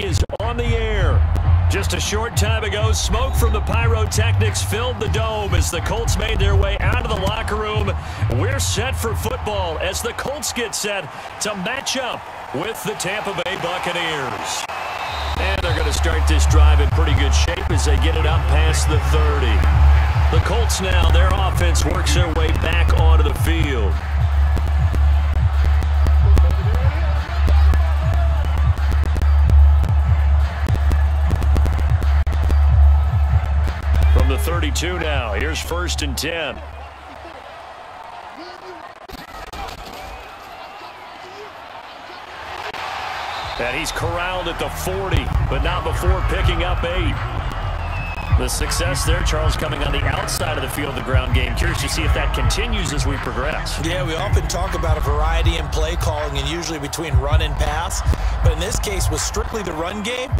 is on the air. Just a short time ago, smoke from the pyrotechnics filled the dome as the Colts made their way out of the locker room. We're set for football as the Colts get set to match up with the Tampa Bay Buccaneers. And they're going to start this drive in pretty good shape as they get it up past the 30. The Colts now, their offense works their way back onto the field. From the 32 now, here's 1st and 10. And he's corralled at the 40, but not before picking up 8. The success there, Charles, coming on the outside of the field of the ground game. Curious to see if that continues as we progress. Yeah, we often talk about a variety in play calling and usually between run and pass. But in this case, with strictly the run game,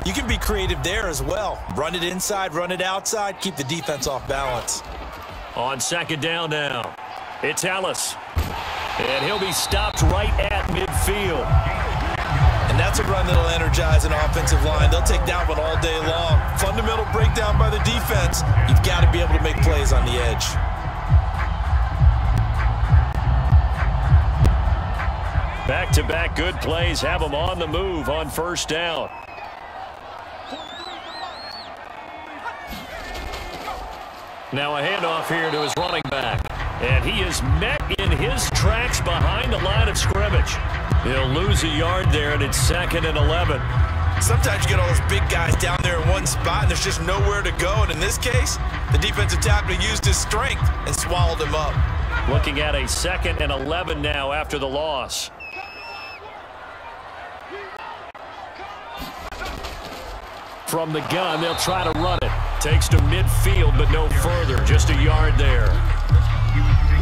you can be creative there as well. Run it inside, run it outside, keep the defense off balance. On 2nd down now, it's Ellis. And he'll be stopped right at midfield. And that's a run that'll energize an offensive line. They'll take that one all day long. Fundamental breakdown by the defense. You've got to be able to make plays on the edge. Back-to-back good plays have them on the move on 1st down. Now a handoff here to his running back. And he is met in his tracks behind the line of scrimmage. He'll lose a yard there, and it's 2nd and 11. Sometimes you get all those big guys down there in one spot, and there's just nowhere to go. And in this case, the defensive tackle used his strength and swallowed him up. Looking at a 2nd and 11 now after the loss. From the gun, they'll try to run it. Takes to midfield, but no further. Just a yard there.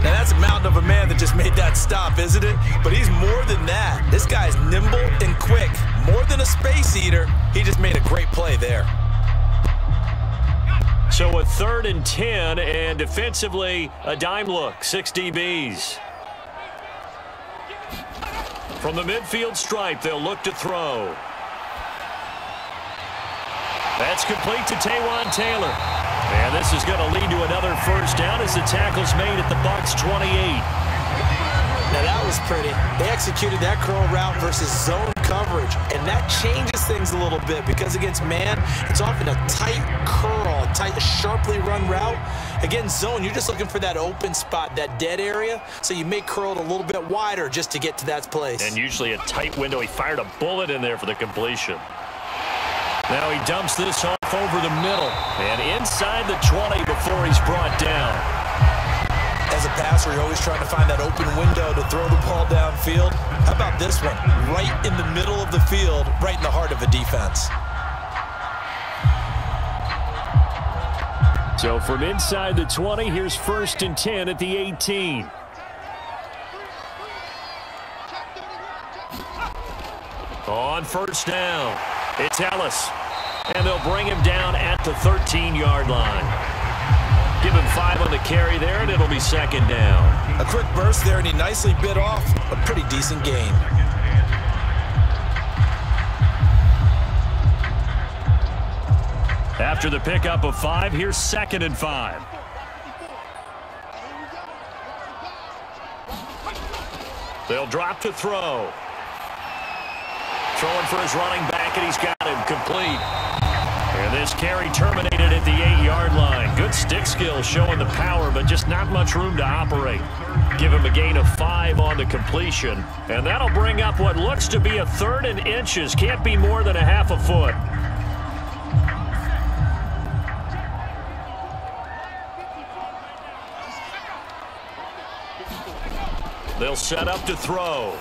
Now, that's a mountain of a man that just made that stop, isn't it? But he's more than that. This guy's nimble and quick. More than a space eater, he just made a great play there. So a 3rd and 10, and defensively, a dime look. 6 DBs. From the midfield stripe, they'll look to throw. That's complete to Taywan Taylor. And this is going to lead to another 1st down as the tackle's made at the Bucs 28. Now that was pretty. They executed that curl route versus zone coverage, and that changes things a little bit because against man, it's often a tight curl, a tight, sharply run route. Against zone, you're just looking for that open spot, that dead area, so you may curl it a little bit wider just to get to that place. And usually a tight window. He fired a bullet in there for the completion. Now he dumps this off over the middle and inside the 20 before he's brought down. As a passer, you're always trying to find that open window to throw the ball downfield. How about this one? Right in the middle of the field, right in the heart of a defense. So from inside the 20, here's 1st and 10 at the 18. On 1st down, it's Ellis. And they'll bring him down at the 13-yard line. Give him 5 on the carry there, and it'll be 2nd down. A quick burst there, and he nicely bit off a pretty decent gain. After the pickup of 5, here's 2nd and 5. They'll drop to throw. Throwing for his running back, and he's got him complete. And this carry terminated at the 8-yard line. Good stick skill showing the power, but just not much room to operate. Give him a gain of 5 on the completion. And that'll bring up what looks to be a 3rd and inches. Can't be more than a half a foot. They'll set up to throw.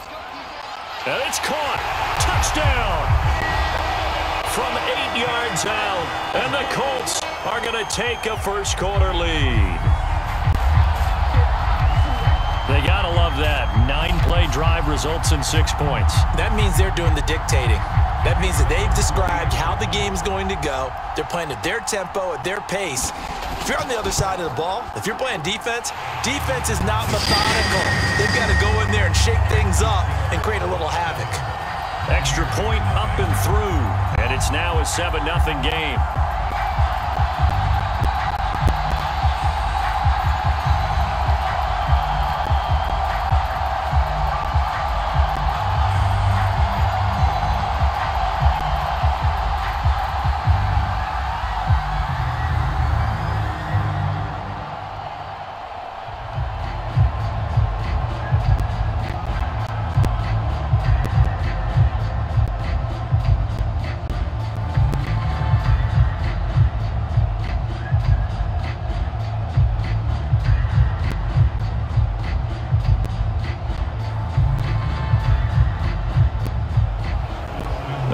And it's caught. Touchdown. From 8 yards out. And the Colts are going to take a first-quarter lead. They got to love that. 9-play drive results in 6 points. That means they're doing the dictating. That means that they've described how the game's going to go. They're playing at their tempo, at their pace. If you're on the other side of the ball, if you're playing defense, defense is not methodical. They've got to go in there and shake things up and create a little havoc. Extra point up and through. It's now a 7-0 game.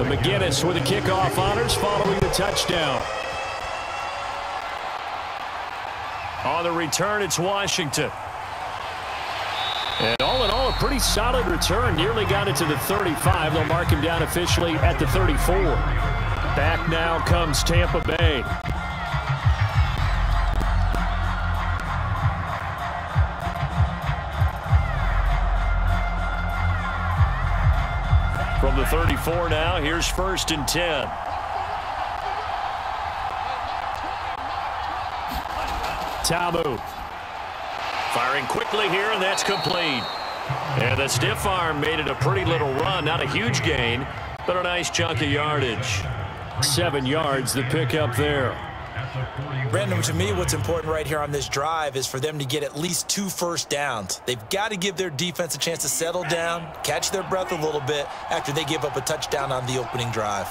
McGinnis with the kickoff honors following the touchdown. On the return, it's Washington. And all in all, a pretty solid return. Nearly got it to the 35. They'll mark him down officially at the 34. Back now comes Tampa Bay. From the 34 now, here's 1st and 10. Tamu firing quickly here, and that's complete. And the stiff arm made it a pretty little run. Not a huge gain, but a nice chunk of yardage. 7 yards, the pickup there. Brandon, to me, what's important right here on this drive is for them to get at least 2 first downs. They've got to give their defense a chance to settle down, catch their breath a little bit after they give up a touchdown on the opening drive.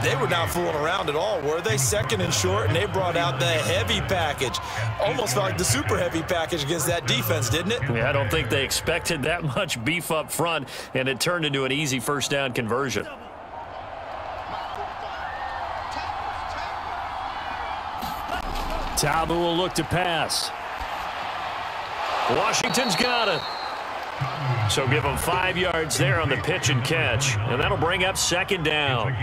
They were not fooling around at all, were they? 2nd and short, and they brought out the heavy package. Almost felt like the super heavy package against that defense, didn't it? Yeah, I don't think they expected that much beef up front, and it turned into an easy first down conversion. Tabu will look to pass. Washington's got it. So give them 5 yards there on the pitch and catch, and that'll bring up 2nd down.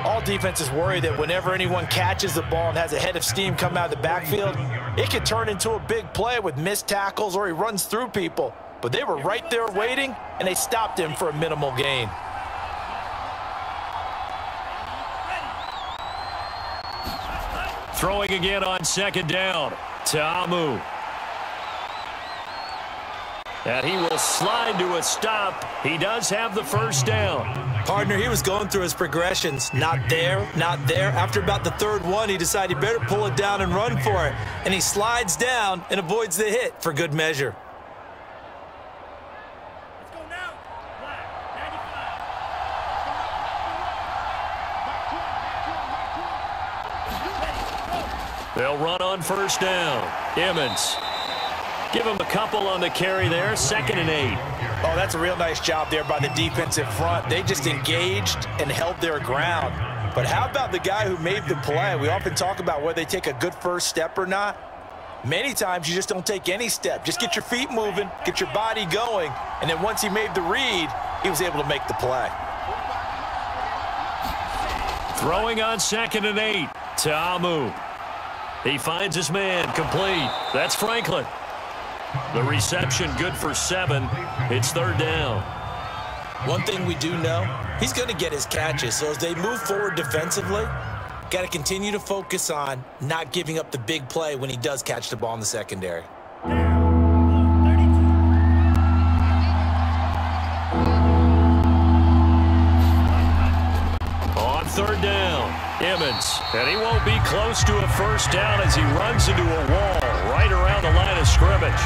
All defenses worry that whenever anyone catches the ball and has a head of steam come out of the backfield, it could turn into a big play with missed tackles or he runs through people. But they were right there waiting, and they stopped him for a minimal gain. Throwing again on 2nd down. Tamu. And he will slide to a stop. He does have the first down. Partner, he was going through his progressions. Not there, not there. After about the 3rd one, he decided he better pull it down and run for it. And he slides down and avoids the hit for good measure. Let's go now. 95. They'll run on 1st down. Emmons. Give him a couple on the carry there. 2nd and 8. Oh, that's a real nice job there by the defensive front. They just engaged and held their ground. But how about the guy who made the play? We often talk about whether they take a good first step or not. Many times you just don't take any step. Just get your feet moving, get your body going, and then once he made the read, he was able to make the play. Throwing on 2nd and 8. Tamu. He finds his man. Complete. That's Franklin. The reception good for 7. It's 3rd down. One thing we do know, he's going to get his catches. So as they move forward defensively, got to continue to focus on not giving up the big play when he does catch the ball in the secondary. On 3rd down, Emmons. And he won't be close to a first down as he runs into a wall right around the line of scrimmage.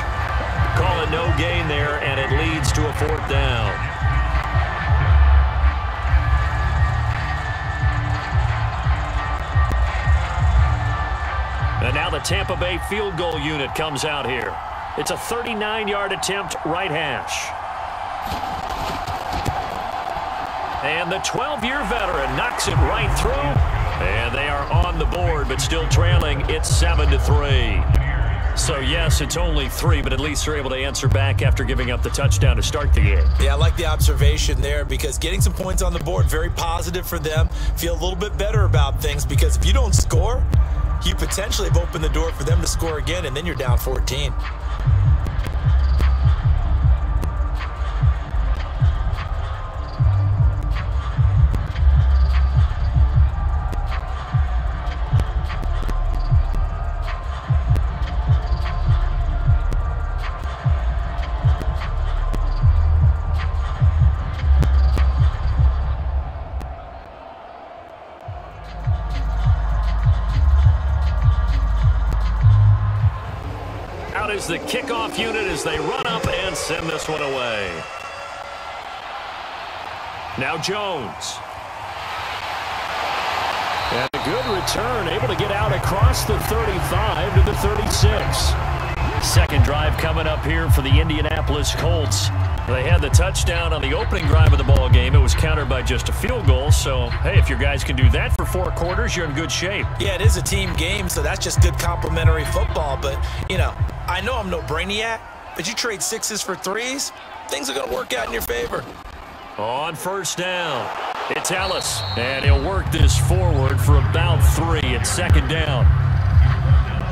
Call it no gain there, and it leads to a 4th down. And now the Tampa Bay field goal unit comes out here. It's a 39-yard attempt, right hash. And the 12-year veteran knocks it right through. And they are on the board, but still trailing. It's 7-3. So, yes, it's only 3, but at least they're able to answer back after giving up the touchdown to start the game. Yeah, I like the observation there because getting some points on the board, very positive for them. Feel a little bit better about things because if you don't score, you potentially have opened the door for them to score again, and then you're down 14. is the kickoff unit as they run up and send this one away. Now Jones. And a good return, able to get out across the 35 to the 36. Second drive coming up here for the Indianapolis Colts. They had the touchdown on the opening drive of the ball game. It was countered by just a field goal. So, hey, if your guys can do that for 4 quarters, you're in good shape. Yeah, it is a team game, so that's just good complementary football. But, you know, I know I'm no brainiac, but you trade 6s for 3s, things are going to work out in your favor. On first down, it's Ellis. And he'll work this forward for about 3 at second down.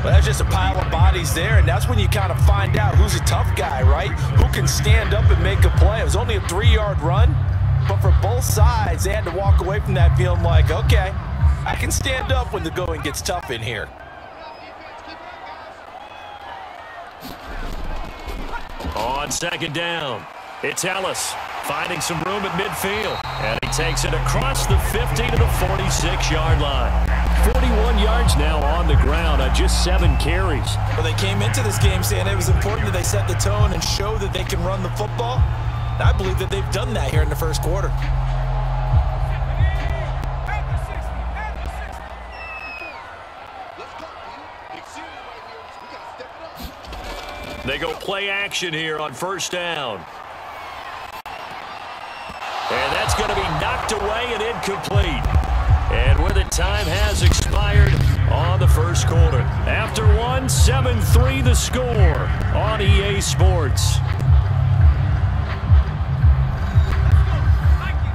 Well, that's just a pile of bodies there, and that's when you kind of find out who's a tough guy, right? Who can stand up and make a play. It was only a 3-yard run, but for both sides, they had to walk away from that feeling like, okay, I can stand up when the going gets tough in here. On second down, it's Ellis finding some room at midfield, and he takes it across the 50 to the 46-yard line. 41 yards now on the ground on just 7 carries. Well, they came into this game saying it was important that they set the tone and show that they can run the football. And I believe that they've done that here in the first quarter. They go play action here on first down. And that's going to be knocked away and incomplete. And where the time has expired on the first quarter. After one, 7-3 the score on EA Sports.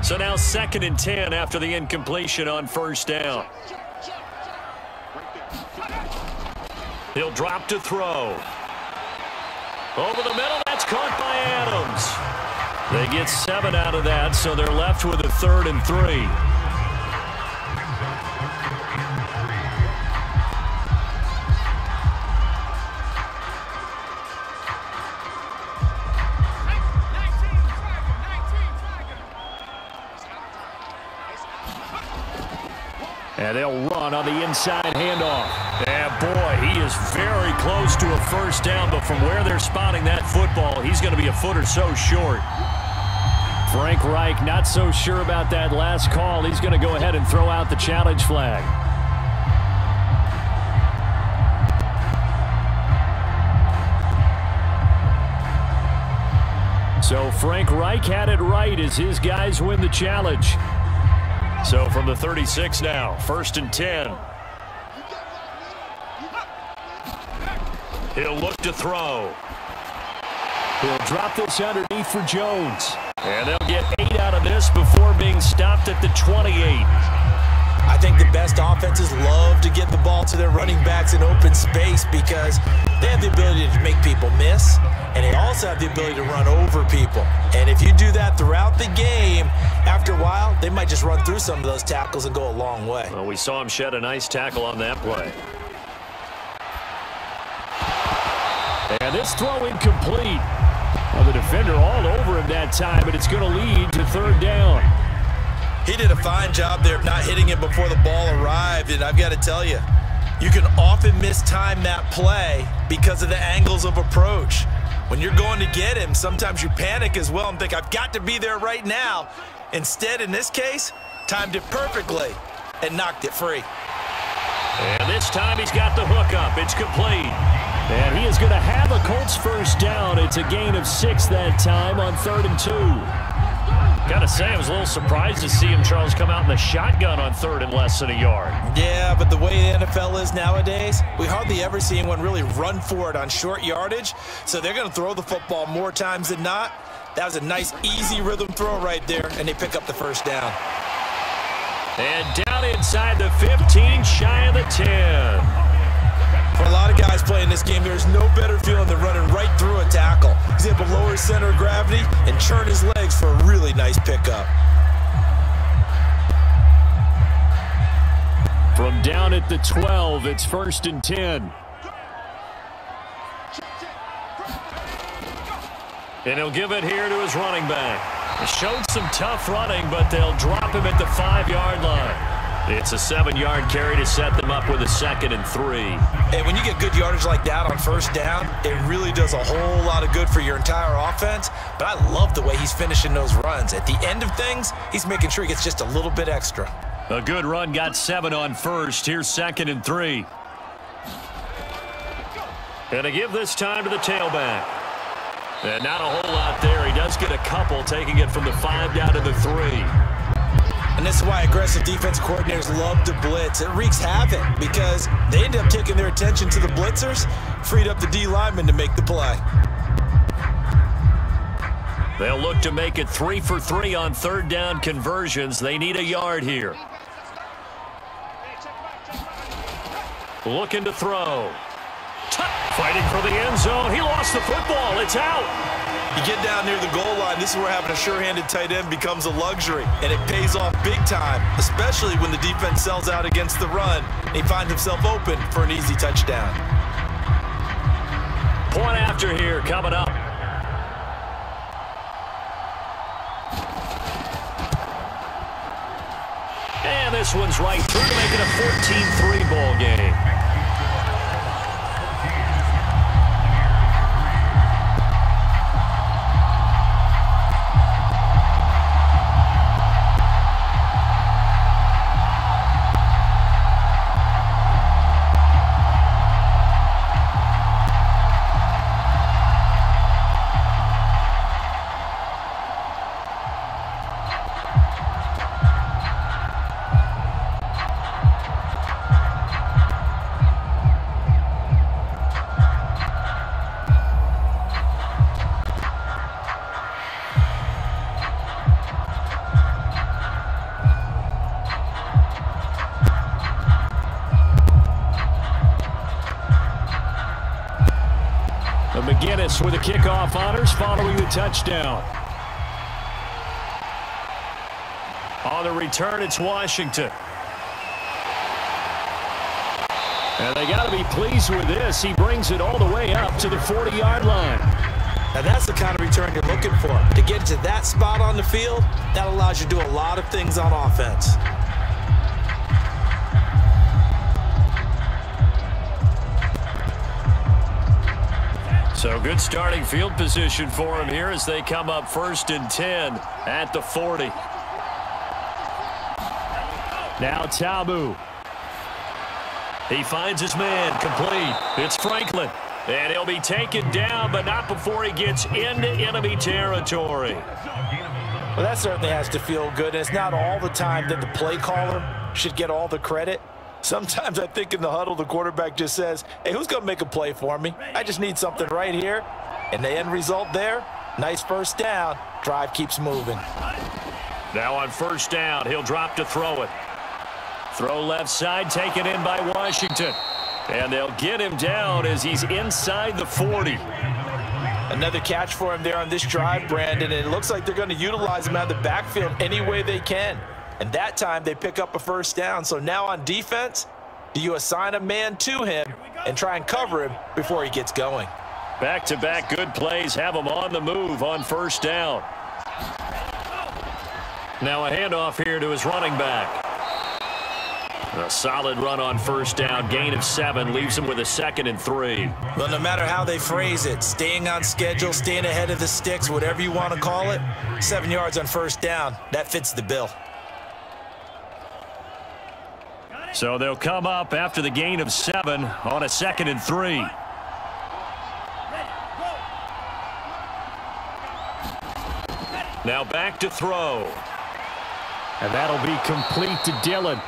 So now 2nd and 10 after the incompletion on first down. He'll drop to throw. Over the middle, that's caught by Adams. They get 7 out of that, so they're left with a 3rd and 3. And they'll run on the inside handoff. And boy, he is very close to a first down, but from where they're spotting that football, he's going to be a foot or so short. Frank Reich not so sure about that last call. He's going to go ahead and throw out the challenge flag. So Frank Reich had it right as his guys win the challenge. So from the 36 now, 1st and 10. He'll look to throw. He'll drop this underneath for Jones. And they'll get 8 out of this before being stopped at the 28. I think the best offenses love to get the ball to their running backs in open space because they have the ability to make people miss, and they also have the ability to run over people. And if you do that throughout the game, after a while, they might just run through some of those tackles and go a long way. Well, we saw him shed a nice tackle on that play. And this throw incomplete. Well, the defender all over him that time, but it's going to lead to 3rd down. He did a fine job there of not hitting it before the ball arrived, and I've got to tell you, you can often mistime that play because of the angles of approach. When you're going to get him, sometimes you panic as well and think, I've got to be there right now. Instead, in this case, timed it perfectly and knocked it free. And this time he's got the hook up. It's complete. And he is going to have a Colts first down. It's a gain of 6 that time on 3rd and 2. Gotta say, I was a little surprised to see him, Charles, come out in the shotgun on 3rd and less than a yard. Yeah, but the way the NFL is nowadays, we hardly ever see anyone really run for it on short yardage. So they're going to throw the football more times than not. That was a nice, easy rhythm throw right there, and they pick up the first down. And down inside the 15, shy of the 10. For a lot of guys playing this game, there's no better feeling than running right through a tackle. He's able to lower his center of gravity and turn his legs for a really nice pickup. From down at the 12, it's 1st and 10. And he'll give it here to his running back. He showed some tough running, but they'll drop him at the 5-yard line. It's a 7-yard carry to set them up with a 2nd and 3. And when you get good yardage like that on first down, it really does a whole lot of good for your entire offense. But I love the way he's finishing those runs. At the end of things, he's making sure he gets just a little bit extra. A good run got 7 on first. Here's 2nd and 3. And to give this time to the tailback. And not a whole lot there. He does get a couple, taking it from the 5 down to the 3. And this is why aggressive defense coordinators love to blitz. It wreaks havoc because they end up taking their attention to the blitzers, freed up the D lineman to make the play. They'll look to make it 3 for 3 on 3rd down conversions. They need a yard here. Looking to throw. Fighting for the end zone. He lost the football. It's out. You get down near the goal line, this is where having a sure-handed tight end becomes a luxury, and it pays off big time, especially when the defense sells out against the run. He finds himself open for an easy touchdown. Point after here coming up. And this one's right through to make it a 14-3 ball game. With the kickoff honors following the touchdown. On the return, it's Washington. And they got to be pleased with this. He brings it all the way up to the 40-yard line. Now that's the kind of return you're looking for. To get to that spot on the field, that allows you to do a lot of things on offense. So good starting field position for him here as they come up 1st and 10 at the 40. Now Tabu. He finds his man complete. It's Franklin. And he'll be taken down, but not before he gets into enemy territory. Well, that certainly has to feel good. And it's not all the time that the play caller should get all the credit. Sometimes I think in the huddle, the quarterback just says, hey, who's going to make a play for me? I just need something right here. And the end result there, nice first down. Drive keeps moving. Now on 1st down, he'll drop to throw it. Throw left side, taken in by Washington. And they'll get him down as he's inside the 40. Another catch for him there on this drive, Brandon. And it looks like they're going to utilize him out of the backfield any way they can. And that time, they pick up a 1st down. So now on defense, do you assign a man to him and try and cover him before he gets going? Back-to-back good plays have him on the move on 1st down. Now a handoff here to his running back. A solid run on 1st down. Gain of 7 leaves him with a 2nd and 3. Well, no matter how they phrase it, staying on schedule, staying ahead of the sticks, whatever you want to call it, 7 yards on 1st down, that fits the bill. So they'll come up after the gain of 7 on a 2nd and 3. Now back to throw. And that'll be complete to Dillon.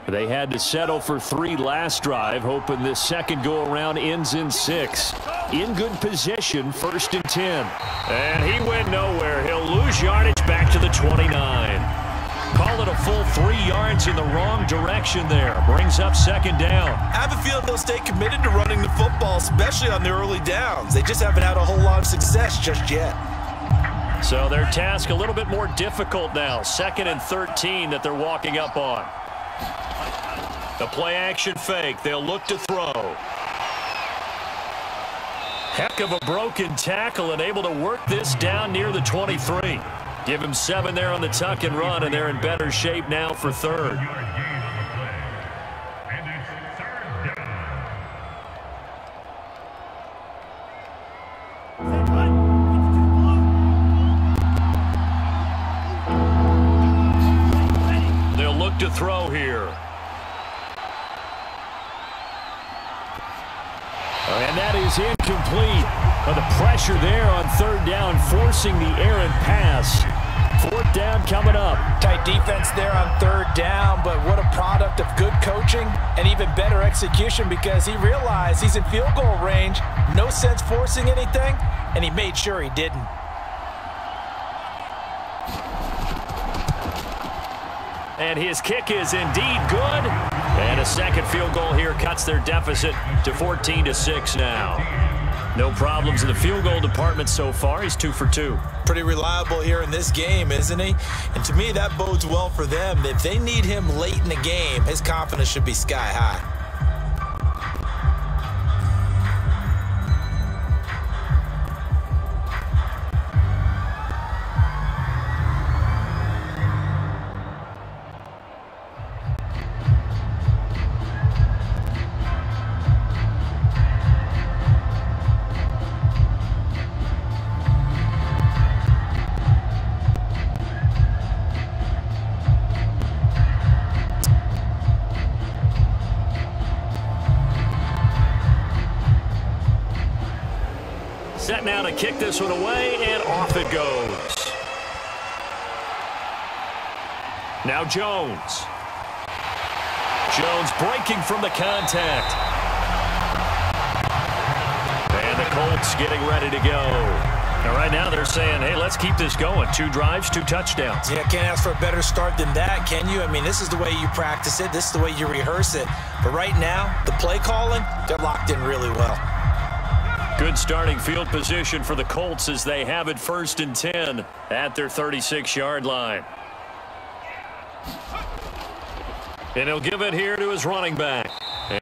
They had to settle for 3 last drive, hoping this second go-around ends in 6. In good position, 1st and 10. And he went nowhere. He'll lose yardage back to the 29. Call it a full 3 yards in the wrong direction there. Brings up 2nd down. I have a feeling they'll stay committed to running the football, especially on the early downs. They just haven't had a whole lot of success just yet. So their task a little bit more difficult now. 2nd and 13 that they're walking up on. The play action fake. They'll look to throw. Heck of a broken tackle and able to work this down near the 23. Give him 7 there on the tuck and run, and they're in better shape now for third. They'll look to throw here. And that is incomplete. But the pressure there on third down, forcing the errant pass. Fourth down coming up. Tight defense there on third down, but what a product of good coaching and even better execution, because he realized he's in field goal range. No sense forcing anything, and he made sure he didn't. And his kick is indeed good. And a second field goal here cuts their deficit to 14-6 now. No problems in the field goal department so far. He's 2 for 2. Pretty reliable here in this game, isn't he? And to me, that bodes well for them. If they need him late in the game, his confidence should be sky high. Set now to kick this one away, and off it goes. Now Jones. Jones breaking from the contact. And the Colts getting ready to go. Now right now they're saying, hey, let's keep this going. 2 drives, 2 touchdowns. Yeah, can't ask for a better start than that, can you? I mean, this is the way you practice it. This is the way you rehearse it. But right now, the play calling, they're locked in really well. Good starting field position for the Colts as they have it 1st and 10 at their 36-yard line. And he'll give it here to his running back.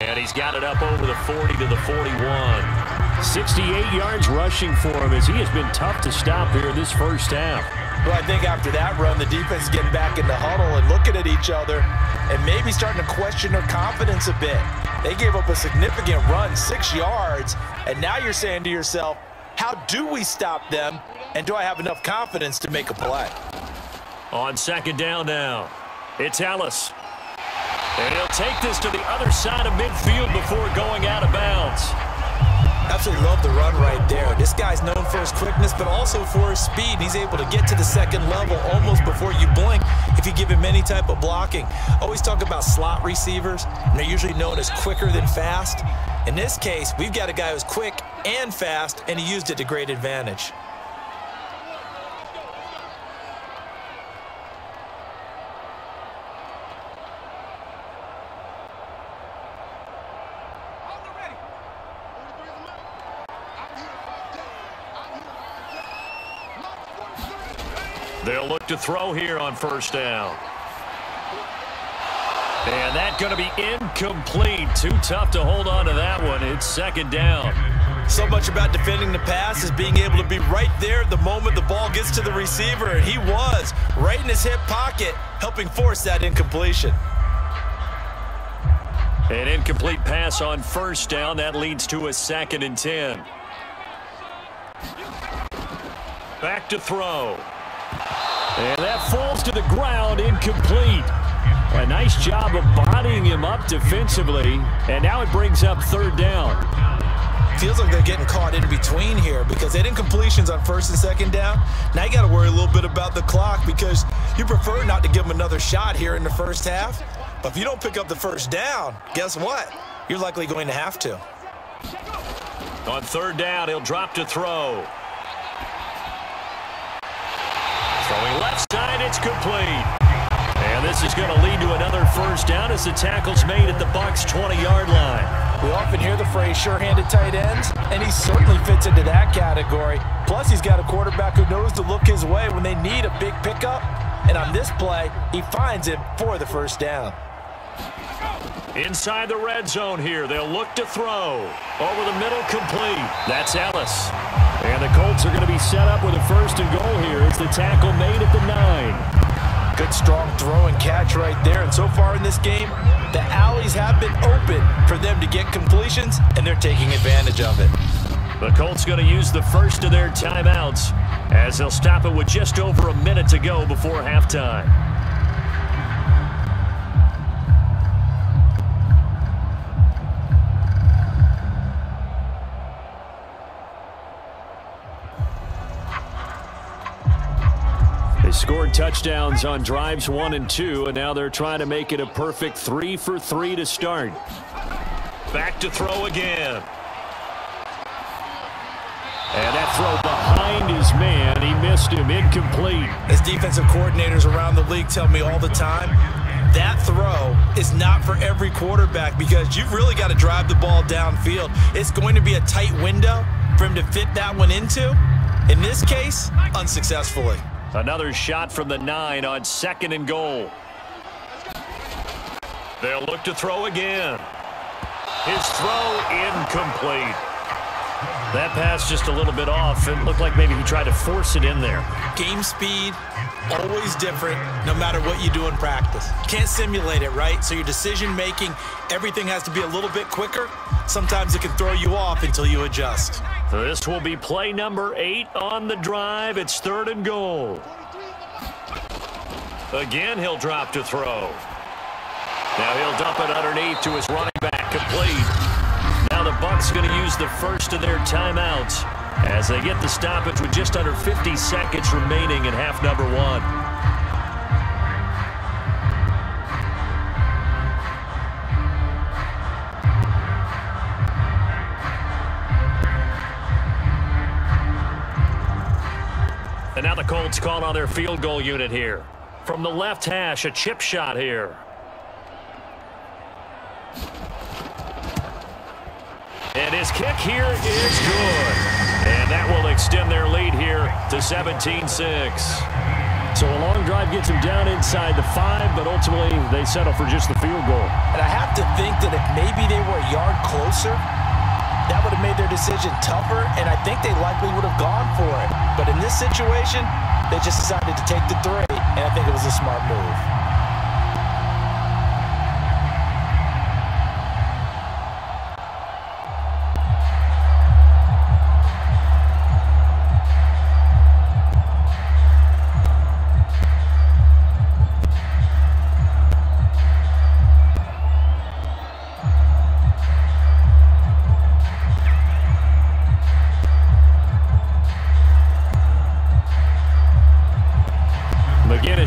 And he's got it up over the 40 to the 41. 68 yards rushing for him as he has been tough to stop here this first half. Well, I think after that run, the defense is getting back in the huddle and looking at each other and maybe starting to question their confidence a bit. They gave up a significant run, 6 yards, and now you're saying to yourself, how do we stop them, and do I have enough confidence to make a play? On 2nd down now, it's Ellis. And he'll take this to the other side of midfield before going out of bounds. Absolutely love the run right there. This guy's known for his quickness, but also for his speed. He's able to get to the 2nd level almost before you blink if you give him any type of blocking. Always talk about slot receivers, and they're usually known as quicker than fast. In this case, we've got a guy who's quick and fast, and he used it to great advantage. They'll look to throw here on 1st down. And that's going to be incomplete. Too tough to hold on to that one. It's 2nd down. So much about defending the pass is being able to be right there the moment the ball gets to the receiver, and he was right in his hip pocket, helping force that incompletion. An incomplete pass on 1st down. That leads to a 2nd and 10. Back to throw. And that falls to the ground, incomplete. A nice job of bodying him up defensively, and now it brings up 3rd down. Feels like they're getting caught in between here because they had incompletions on 1st and 2nd down. Now you got to worry a little bit about the clock because you prefer not to give them another shot here in the 1st half. But if you don't pick up the 1st down, guess what? You're likely going to have to. On 3rd down, he'll drop to throw. Throwing left side, it's complete. And this is going to lead to another 1st down as the tackle's made at the Bucs' 20-yard line. We often hear the phrase sure-handed tight ends, and he certainly fits into that category. Plus, he's got a quarterback who knows to look his way when they need a big pickup. And on this play, he finds it for the 1st down. Inside the red zone here. They'll look to throw. Over the middle, complete. That's Ellis. And the Colts are going to be set up with a 1st and goal here. It's the tackle made at the 9. Good, strong throw and catch right there. And so far in this game, the alleys have been open for them to get completions, and they're taking advantage of it. The Colts going to use the first of their timeouts as they'll stop it with just over a minute to go before halftime. They scored touchdowns on drives 1 and 2, and now they're trying to make it a perfect 3 for 3 to start. Back to throw again. And that throw behind his man, he missed him, incomplete. As defensive coordinators around the league tell me all the time, that throw is not for every quarterback because you've really got to drive the ball downfield. It's going to be a tight window for him to fit that one into. In this case, unsuccessfully. Another shot from the 9 on 2nd and goal. They'll look to throw again. His throw incomplete. That pass just a little bit off. It looked like maybe he tried to force it in there. Game speed, always different, no matter what you do in practice. Can't simulate it, right? So your decision making, everything has to be a little bit quicker. Sometimes it can throw you off until you adjust. This will be play number 8 on the drive. It's 3rd and goal. Again, he'll drop to throw. Now he'll dump it underneath to his running back, complete. Now the Bucs going to use the first of their timeouts as they get the stoppage with just under 50 seconds remaining in half number 1. And now the Colts call on their field goal unit here. From the left hash, a chip shot here. And his kick here is good. And that will extend their lead here to 17-6. So a long drive gets them down inside the 5, but ultimately they settle for just the field goal. And I have to think that if maybe they were a yard closer, that would have made their decision tougher, and I think they likely would have gone for it. But in this situation, they just decided to take the 3, and I think it was a smart move.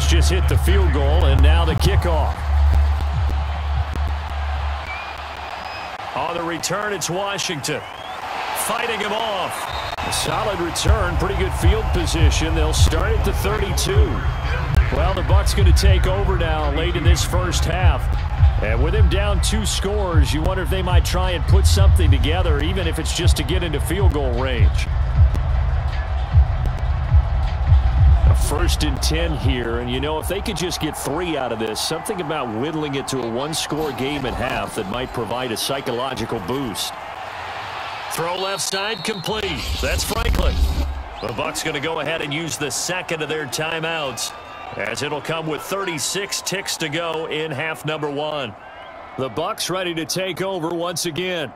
Just hit the field goal, and now the kickoff. On the return, it's Washington. Fighting him off. A solid return, pretty good field position. They'll start at the 32. Well, the Bucs going to take over now late in this first half. And with him down 2 scores, you wonder if they might try and put something together, even if it's just to get into field goal range. 1st and 10 here, and you know, if they could just get 3 out of this, something about whittling it to a 1-score game at half that might provide a psychological boost. Throw left side, complete. That's Franklin. The Bucs going to go ahead and use the 2nd of their timeouts, as it'll come with 36 ticks to go in half number 1. The Bucs ready to take over once again.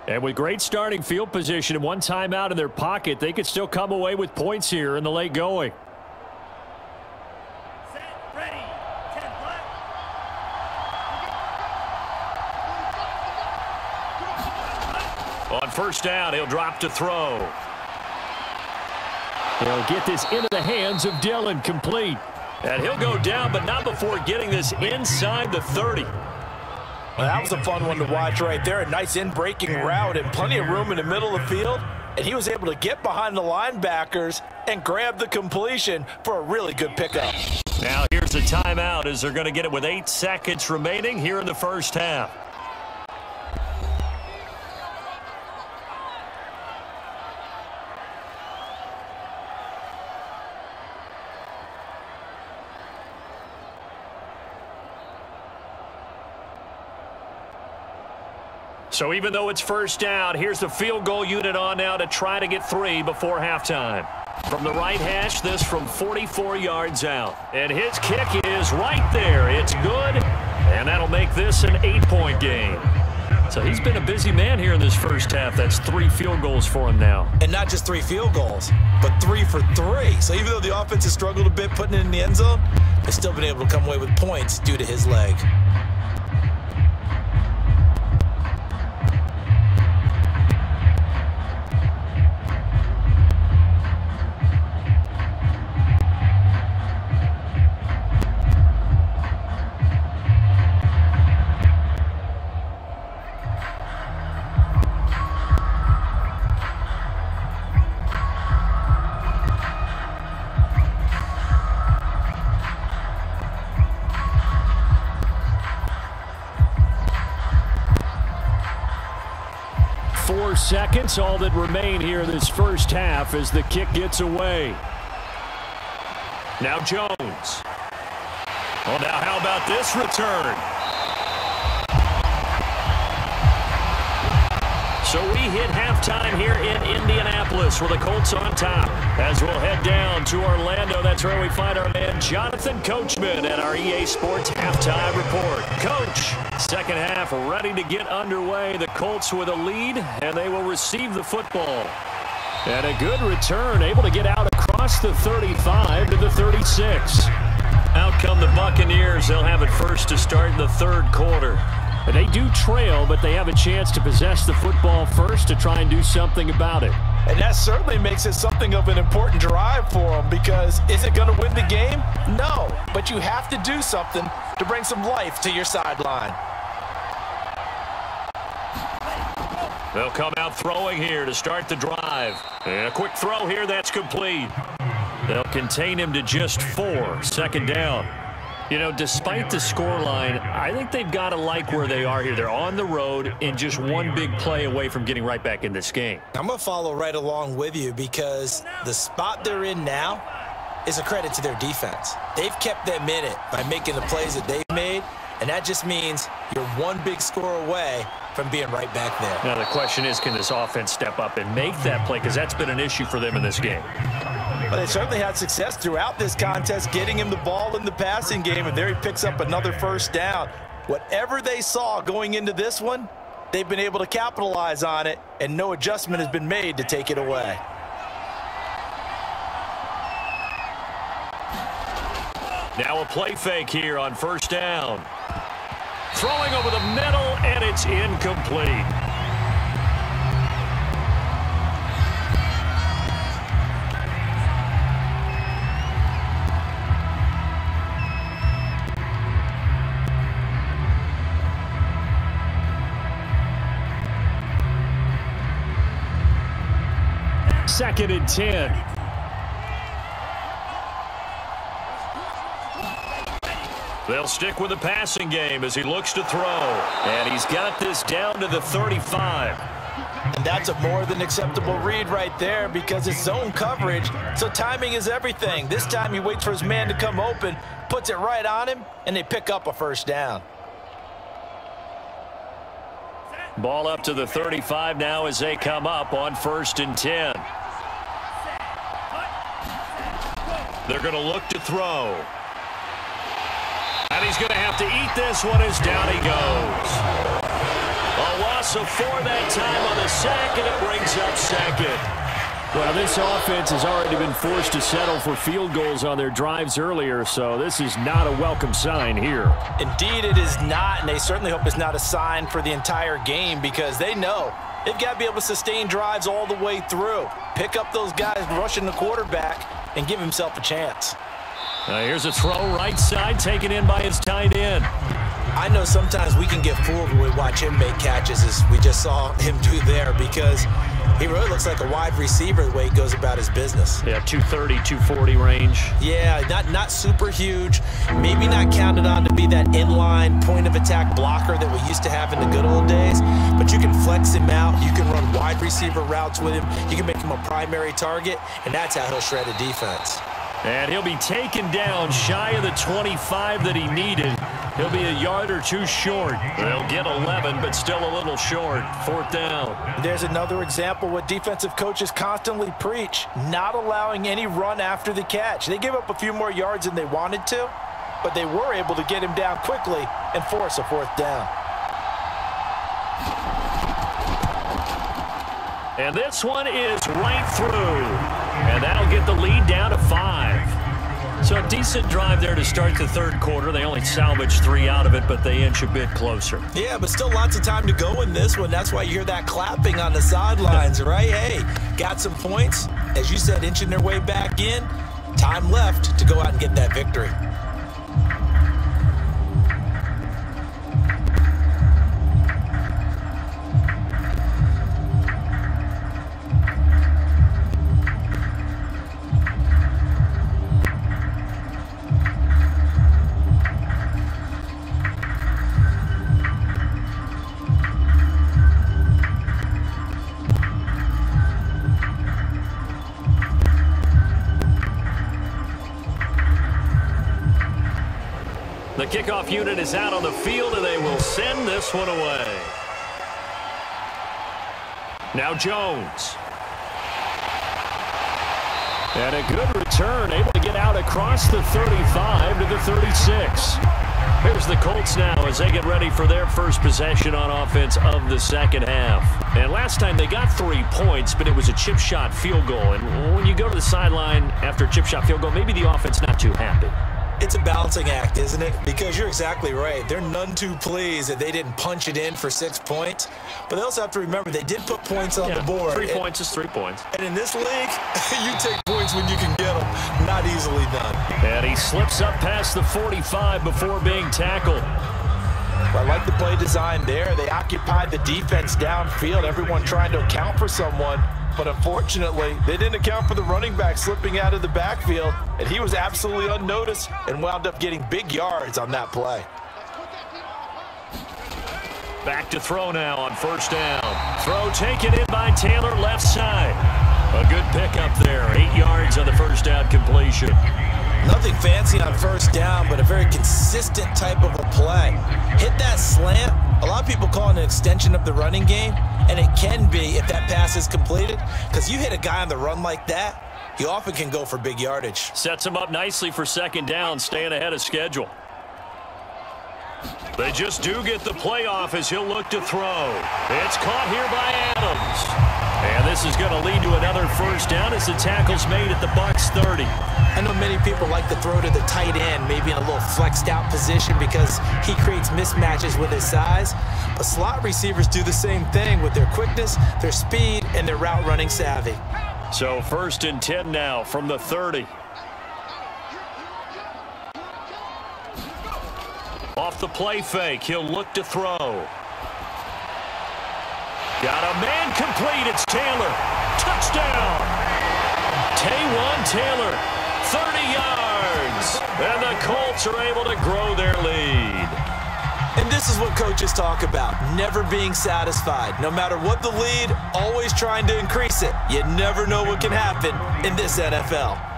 And with great starting field position and 1 timeout in their pocket, they could still come away with points here in the late going. On 1st down, he'll drop to throw. He'll get this into the hands of Dillon, complete. And he'll go down, but not before getting this inside the 30. Well, that was a fun one to watch right there. A nice in-breaking route and plenty of room in the middle of the field. And he was able to get behind the linebackers and grab the completion for a really good pickup. Now here's a timeout as they're going to get it with 8 seconds remaining here in the first half. So even though it's first down, here's the field goal unit on now to try to get 3 before halftime. From the right hash, this from 44 yards out. And his kick is right there. It's good, and that'll make this an 8-point game. So he's been a busy man here in this first half. That's 3 field goals for him now. And not just 3 field goals, but 3 for 3. So even though the offense has struggled a bit putting it in the end zone, they've still been able to come away with points due to his leg. Seconds, all that remain here in this first half as the kick gets away. Now Jones. Oh, now how about this return? So we hit halftime here in Indianapolis with the Colts on top. As we'll head down to Orlando, that's where we find our man Jonathan Coachman at our EA Sports Halftime Report. Coach, second half ready to get underway. The Colts with a lead, and they will receive the football. And a good return, able to get out across the 35 to the 36. Out come the Buccaneers. They'll have it first to start in the third quarter. And they do trail, but they have a chance to possess the football first to try and do something about it. And that certainly makes it something of an important drive for them, because is it going to win the game? No, but you have to do something to bring some life to your sideline. They'll come out throwing here to start the drive. And a quick throw here, that's complete. They'll contain him to just 4, second down. You know, despite the scoreline, I think they've got to like where they are here. They're on the road and just one big play away from getting right back in this game. I'm going to follow right along with you, because the spot they're in now is a credit to their defense. They've kept them in it by making the plays that they've made, and that just means you're one big score away from being right back there. Now the question is, can this offense step up and make that play? Because that's been an issue for them in this game. Well, they certainly had success throughout this contest, getting him the ball in the passing game, and there he picks up another first down. Whatever they saw going into this one, they've been able to capitalize on it, and no adjustment has been made to take it away. Now a play fake here on first down. Throwing over the middle, and it's incomplete. Second and 10. They'll stick with the passing game as he looks to throw. And he's got this down to the 35. And that's a more than acceptable read right there, because it's zone coverage, so timing is everything. This time he waits for his man to come open, puts it right on him, and they pick up a first down. Ball up to the 35 now as they come up on first and 10. They're going to look to throw. And he's going to have to eat this one as down he goes. A loss of 4 that time on the sack, and it brings up second. Well, this offense has already been forced to settle for field goals on their drives earlier, so this is not a welcome sign here. Indeed, it is not, and they certainly hope it's not a sign for the entire game, because they know they've got to be able to sustain drives all the way through. Pick up those guys rushing the quarterback and give himself a chance. Here's a throw right side, taken in by his tight end. I know sometimes we can get fooled when we watch him make catches, as we just saw him do there, because he really looks like a wide receiver the way he goes about his business. Yeah, 230, 240 range. Yeah, not super huge. Maybe not counted on to be that inline point of attack blocker that we used to have in the good old days, but you can flex him out. You can run wide receiver routes with him. You can make him a primary target, and that's how he'll shred a defense. And he'll be taken down shy of the 25 that he needed. He'll be a yard or two short. They'll get 11, but still a little short. 4th down. There's another example what defensive coaches constantly preach, not allowing any run after the catch. They gave up a few more yards than they wanted to, but they were able to get him down quickly and force a 4th down. And this one is right through. And that'll get the lead down to 5. So a decent drive there to start the 3rd quarter. They only salvaged 3 out of it, but they inch a bit closer. Yeah, but still lots of time to go in this one. That's why you hear that clapping on the sidelines, right? Hey, got some points. As you said, inching their way back in. Time left to go out and get that victory. The kickoff unit is out on the field, and they will send this one away. Now Jones. And a good return, able to get out across the 35 to the 36. Here's the Colts now as they get ready for their first possession on offense of the 2nd half. And last time they got 3 points, but it was a chip shot field goal. And when you go to the sideline after a chip shot field goal, maybe the offense not too happy. It's a balancing act, isn't it? Because you're exactly right. They're none too pleased that they didn't punch it in for 6 points. But they also have to remember they did put points on the board. 3 points is 3 points. And in this league, you take points when you can get them. Not easily done. And he slips up past the 45 before being tackled. I like the play design there. They occupied the defense downfield, everyone trying to account for someone. But unfortunately, they didn't account for the running back slipping out of the backfield, and he was absolutely unnoticed and wound up getting big yards on that play. Back to throw now on 1st down. Throw taken in by Taylor, left side. A good pickup there. 8 yards on the 1st down completion. Nothing fancy on 1st down, but a very consistent type of a play. Hit that slant. A lot of people call it an extension of the running game, and it can be if that pass is completed, because you hit a guy on the run like that, you often can go for big yardage. Sets him up nicely for 2nd down, staying ahead of schedule. They just do get the playoff as he'll look to throw. It's caught here by Adams. And this is going to lead to another 1st down as the tackle's made at the Bucs 30. I know many people like to throw to the tight end, maybe in a little flexed out position because he creates mismatches with his size. But slot receivers do the same thing with their quickness, their speed, and their route running savvy. So 1st and 10 now from the 30. Off the play fake, he'll look to throw. Got a man complete, it's Taylor. Touchdown! Taywan Taylor, 30 yards. And the Colts are able to grow their lead. And this is what coaches talk about, never being satisfied. No matter what the lead, always trying to increase it. You never know what can happen in this NFL.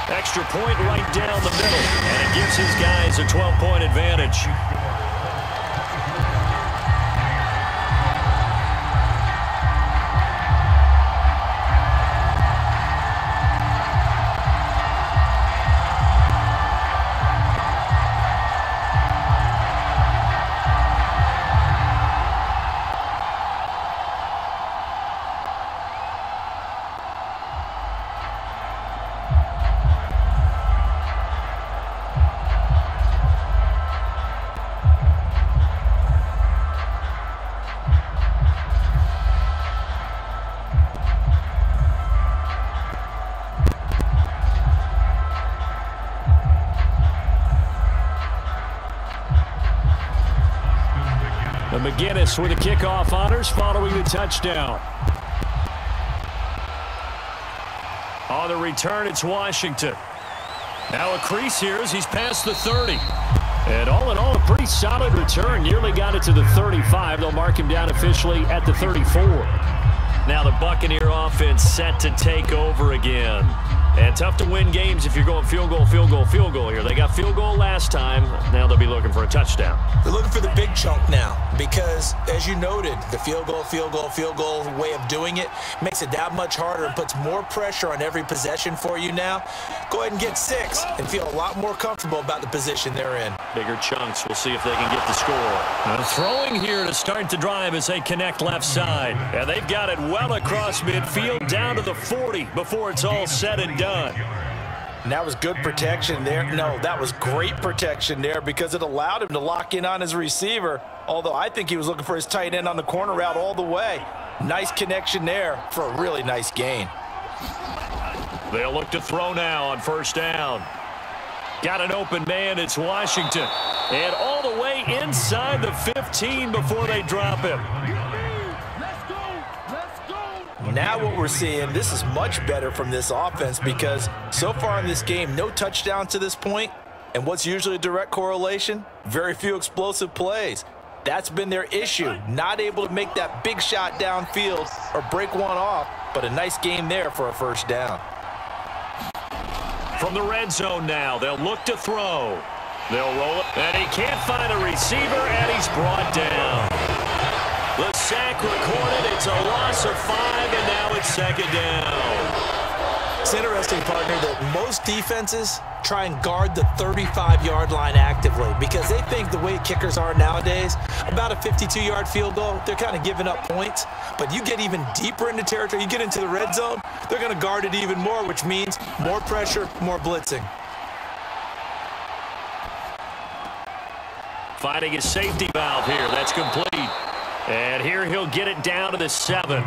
Extra point right down the middle, and it gives his guys a 12-point advantage. McGinnis with the kickoff honors following the touchdown. On the return, it's Washington. Now a crease here as he's past the 30. And all in all, a pretty solid return. Nearly got it to the 35. They'll mark him down officially at the 34. Now the Buccaneer offense set to take over again. And tough to win games if you're going field goal, field goal, field goal here. They got field goal last time. Now they'll be looking for a touchdown. They're looking for the big chunk now because, as you noted, the field goal way of doing it makes it that much harder and puts more pressure on every possession for you now. Go ahead and get 6 and feel a lot more comfortable about the position they're in. Bigger chunks. We'll see if they can get the score. Throwing here to start the drive as they connect left side. And they've got it well across midfield down to the 40 before it's all said and done. And that was good protection there. No, that was great protection there because it allowed him to lock in on his receiver, although I think he was looking for his tight end on the corner route all the way. Nice connection there for a really nice gain. They'll look to throw now on first down. Got an open man. It's Washington. And all the way inside the 15 before they drop him. Now what we're seeing, this is much better from this offense because so far in this game, no touchdown to this point. And what's usually a direct correlation? Very few explosive plays. That's been their issue. Not able to make that big shot downfield or break one off, but a nice game there for a first down. From the red zone now, they'll look to throw. They'll roll it, and he can't find a receiver, and he's brought down. The sack recorded. It's a loss of 5, and now it's second down. It's interesting, partner, that most defenses try and guard the 35-yard line actively because they think the way kickers are nowadays, about a 52-yard field goal, they're kind of giving up points. But you get even deeper into territory, you get into the red zone, they're going to guard it even more, which means more pressure, more blitzing. Finding his safety valve here. That's complete. And here he'll get it down to the 7.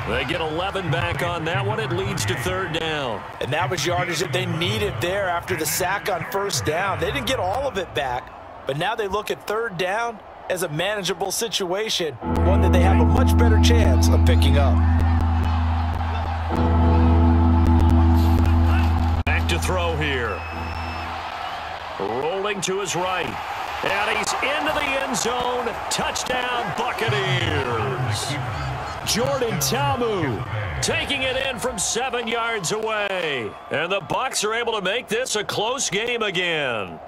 They get 11 back on that one. It leads to third down. And that was yardage that they needed there after the sack on first down. They didn't get all of it back, but now they look at third down as a manageable situation, one that they have a much better chance of picking up. Back to throw here. Rolling to his right. And he's into the end zone. Touchdown, Buccaneers. Jordan Ta'amu taking it in from 7 yards away. And the Bucs are able to make this a close game again.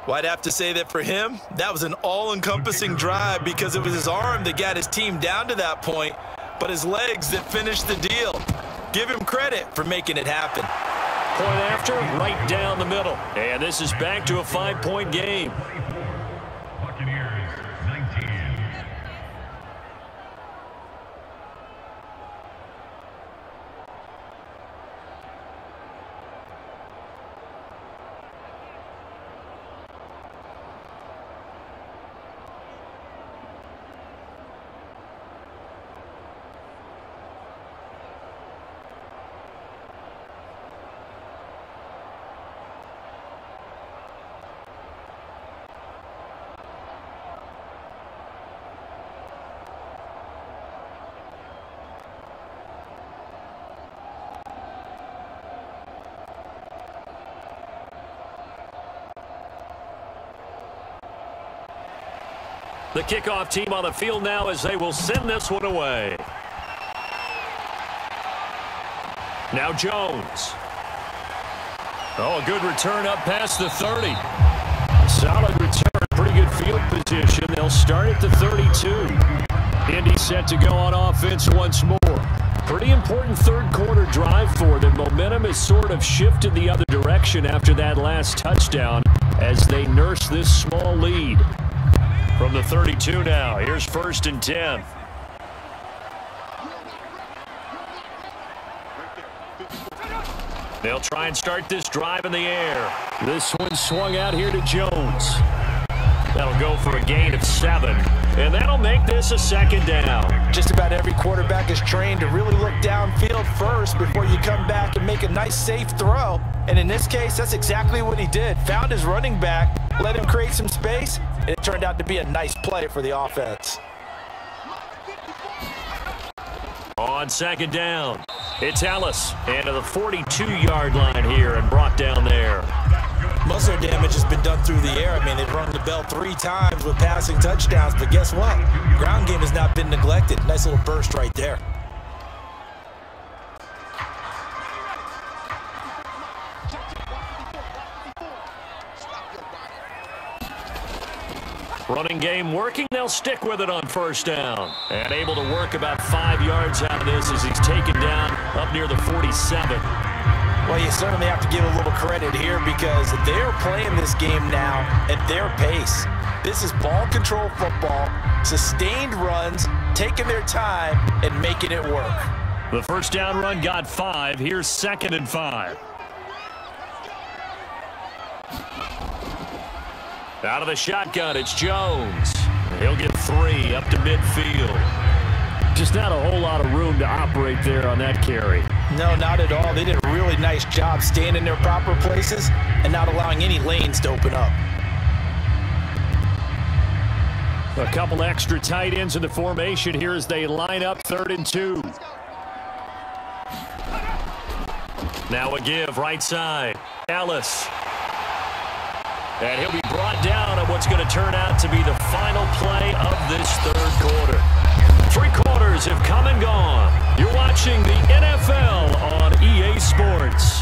Well, I'd have to say that for him, that was an all-encompassing drive because it was his arm that got his team down to that point, but his legs that finished the deal. Give him credit for making it happen. Point after, right down the middle. And this is back to a 5-point game. The kickoff team on the field now as they will send this one away. Now Jones. Oh, a good return up past the 30. Solid return, pretty good field position. They'll start at the 32. Indy set to go on offense once more. Pretty important third quarter drive for them. Momentum has sort of shifted the other direction after that last touchdown as they nurse this small lead. From the 32 now, here's 1st and 10. They'll try and start this drive in the air. This one swung out here to Jones. That'll go for a gain of 7, and that'll make this a second down. Just about every quarterback is trained to really look downfield first before you come back and make a nice, safe throw. And in this case, that's exactly what he did. Found his running back, let him create some space, and it turned out to be a nice play for the offense. On second down, it's Ellis, and to the 42-yard line here and brought down there. Most of their damage has been done through the air. I mean, they've rung the bell 3 times with passing touchdowns, but guess what? Ground game has not been neglected. Nice little burst right there. Running game working. They'll stick with it on first down. And able to work about 5 yards out of this as he's taken down up near the 47. Well, you certainly have to give a little credit here because they're playing this game now at their pace. This is ball control football, sustained runs, taking their time and making it work. The first down run got 5. Here's 2nd and 5. Out of the shotgun, it's Jones. He'll get 3 up to midfield. Just not a whole lot of room to operate there on that carry. No, not at all. They did a really nice job staying in their proper places and not allowing any lanes to open up. A couple extra tight ends in the formation here as they line up 3rd and 2. Now a give right side. Ellis. And he'll be brought down on what's going to turn out to be the final play of this 3rd quarter. 3 quarters have come and gone. You're watching the NFL on EA Sports.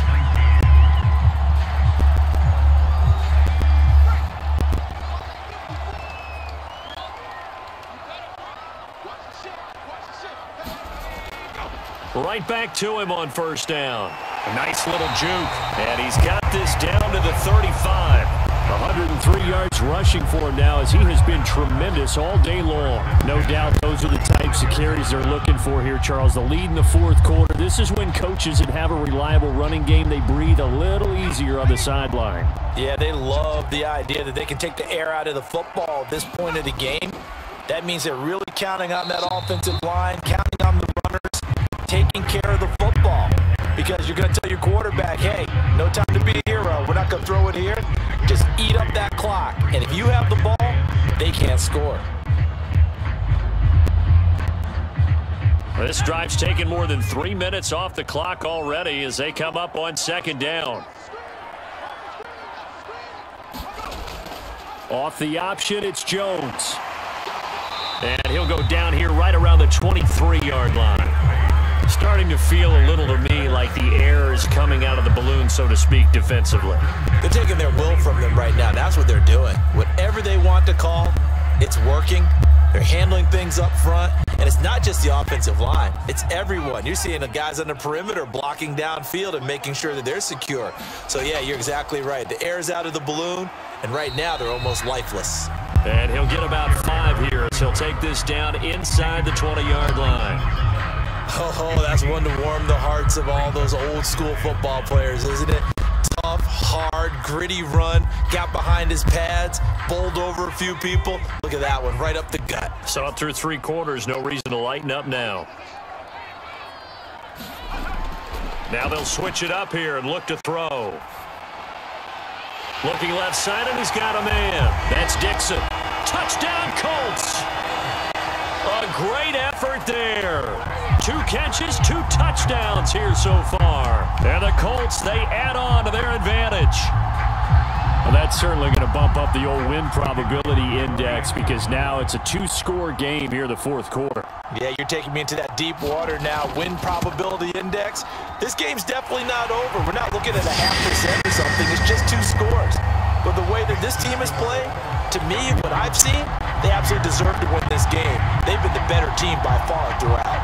Right back to him on first down. A nice little juke. And he's got this down to the 35. 103 yards rushing for him now as he has been tremendous all day long. No doubt those are the types of carries they're looking for here, Charles. The lead in the 4th quarter. This is when coaches that have a reliable running game, they breathe a little easier on the sideline. Yeah, they love the idea that they can take the air out of the football at this point of the game. That means they're really counting on that offensive line, counting on the runners, taking care of the football. Because you're going to tell your quarterback, hey, no time to be a hero. We're not going to throw it here. Just eat up that clock. And if you have the ball, they can't score. This drive's taken more than 3 minutes off the clock already as they come up on 2nd down. Off the option, it's Jones. And he'll go down here right around the 23-yard line. Starting to feel a little to me like the air is coming out of the balloon, so to speak, defensively. They're taking their will from them right now. That's what they're doing. Whatever they want to call, it's working. They're handling things up front. And it's not just the offensive line. It's everyone. You're seeing the guys on the perimeter blocking downfield and making sure that they're secure. So, yeah, you're exactly right. The air's out of the balloon, and right now they're almost lifeless. And he'll get about 5 here as he'll take this down inside the 20-yard line. Oh, that's one to warm the hearts of all those old-school football players, isn't it? Tough, hard, gritty run, got behind his pads, bowled over a few people. Look at that one, right up the gut. So up through 3 quarters, no reason to lighten up now. Now they'll switch it up here and look to throw. Looking left side, and he's got a man. That's Dixon. Touchdown, Colts. A great effort there. 2 catches, 2 touchdowns here so far. And the Colts, they add on to their advantage. Well, that's certainly going to bump up the old win probability index because now it's a 2-score game here in the 4th quarter. Yeah, you're taking me into that deep water now. Win probability index. This game's definitely not over. We're not looking at a 0.5% or something. It's just 2 scores. But the way that this team has played, to me, what I've seen, they absolutely deserve to win this game. They've been the better team by far throughout.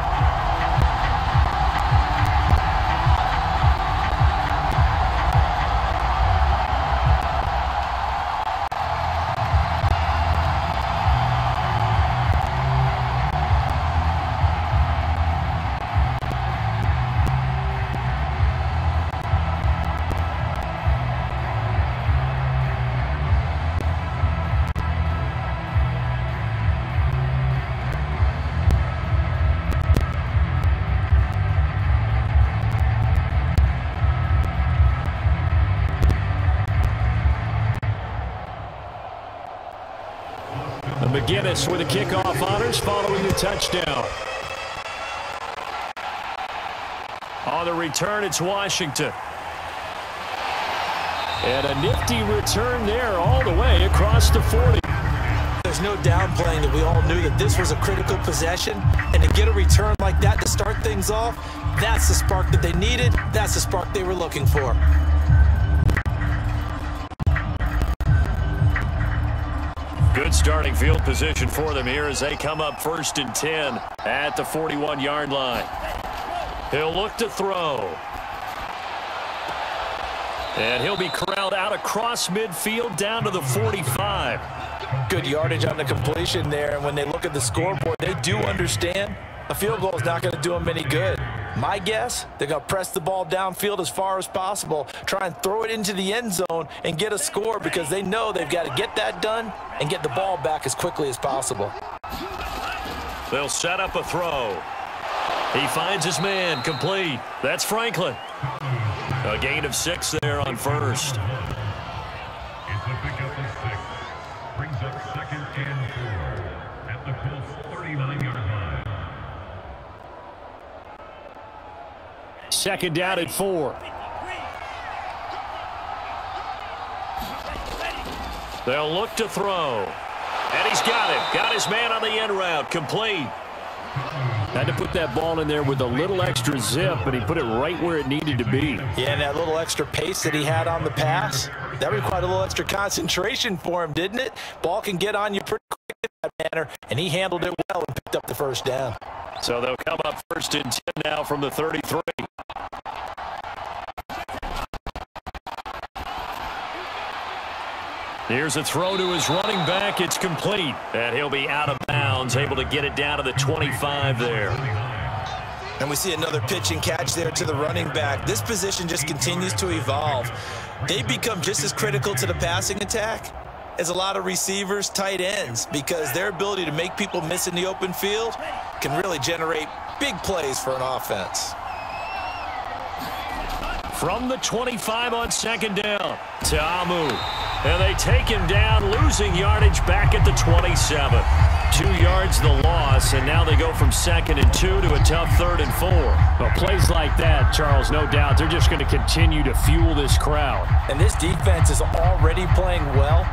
McGinnis with the kickoff honors following the touchdown. On the return, it's Washington. And a nifty return there all the way across the 40. There's no downplaying that we all knew that this was a critical possession. And to get a return like that to start things off, that's the spark that they needed. That's the spark they were looking for. Good starting field position for them here as they come up 1st and 10 at the 41-yard line. He'll look to throw. And he'll be corralled out across midfield down to the 45. Good yardage on the completion there. And when they look at the scoreboard, they do understand a field goal is not going to do them any good. My guess, they're going to press the ball downfield as far as possible, try and throw it into the end zone and get a score because they know they've got to get that done and get the ball back as quickly as possible. They'll set up a throw. He finds his man, complete. That's Franklin. A gain of 6 there on first. It's a pickup of 6. Brings up 2nd and 4 at the Colts 39-yard line. 2nd down at 4. They'll look to throw. And he's got it. Got his man on the end route. Complete. Had to put that ball in there with a little extra zip, but he put it right where it needed to be. Yeah, and that little extra pace that he had on the pass, that required a little extra concentration for him, didn't it? Ball can get on you pretty quick in that manner, and he handled it well and picked up the 1st down. So they'll come up 1st and 10 now from the 33. Here's a throw to his running back. It's complete. And he'll be out of bounds, able to get it down to the 25 there. And we see another pitch and catch there to the running back. This position just continues to evolve. They become just as critical to the passing attack as a lot of receivers, tight ends, because their ability to make people miss in the open field can really generate big plays for an offense. From the 25 on 2nd down, Ta'amu. And they take him down, losing yardage back at the 27. 2 yards the loss, and now they go from 2nd and 2 to a tough 3rd and 4. Well, plays like that, Charles, no doubt, they're just going to continue to fuel this crowd. And this defense is already playing well,